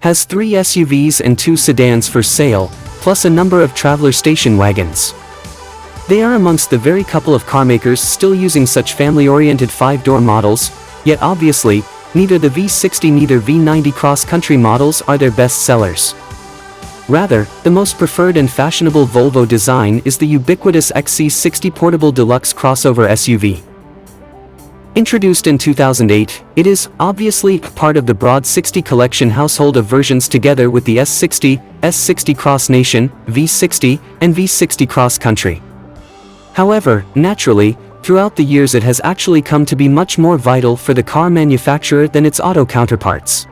has 3 SUVs and 2 sedans for sale, plus a number of traveler station wagons. They are amongst the very couple of carmakers still using such family-oriented 5-door models, yet obviously, neither the V60 nor V90 cross-country models are their best sellers. Rather, the most preferred and fashionable Volvo design is the ubiquitous XC60 portable deluxe crossover SUV. Introduced in 2008, it is, obviously, part of the broad 60 collection household of versions together with the S60, S60 Cross Nation, V60, and V60 Cross Country. However, naturally, throughout the years it has actually come to be much more vital for the car manufacturer than its auto counterparts.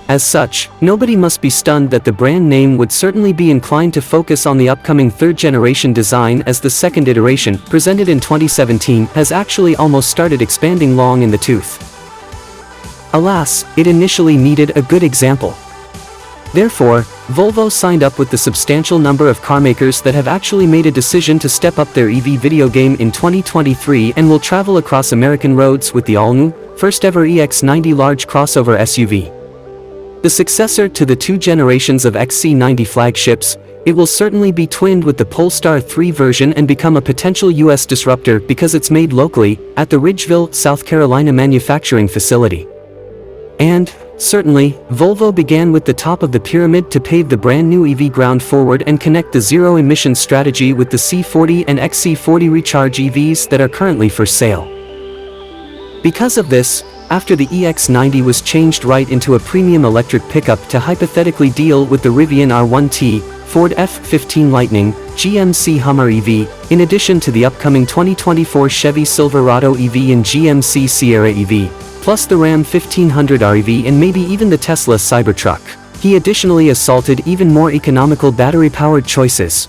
As such, nobody must be stunned that the brand name would certainly be inclined to focus on the upcoming third-generation design, as the second iteration, presented in 2017, has actually almost started expanding long in the tooth. Alas, it initially needed a good example. Therefore, Volvo signed up with the substantial number of carmakers that have actually made a decision to step up their EV video game in 2023 and will travel across American roads with the all-new, first-ever EX90 large crossover SUV. The successor to the 2 generations of XC90 flagships, it will certainly be twinned with the Polestar 3 version and become a potential US disruptor because it's made locally, at the Ridgeville, South Carolina manufacturing facility. And, certainly, Volvo began with the top of the pyramid to pave the brand new EV ground forward and connect the zero-emission strategy with the C40 and XC40 Recharge EVs that are currently for sale. Because of this, after the EX90 was changed right into a premium electric pickup to hypothetically deal with the Rivian R1T, Ford F-15 Lightning, GMC Hummer EV, in addition to the upcoming 2024 Chevy Silverado EV and GMC Sierra EV, plus the Ram 1500 REV and maybe even the Tesla Cybertruck, he additionally assaulted even more economical battery-powered choices.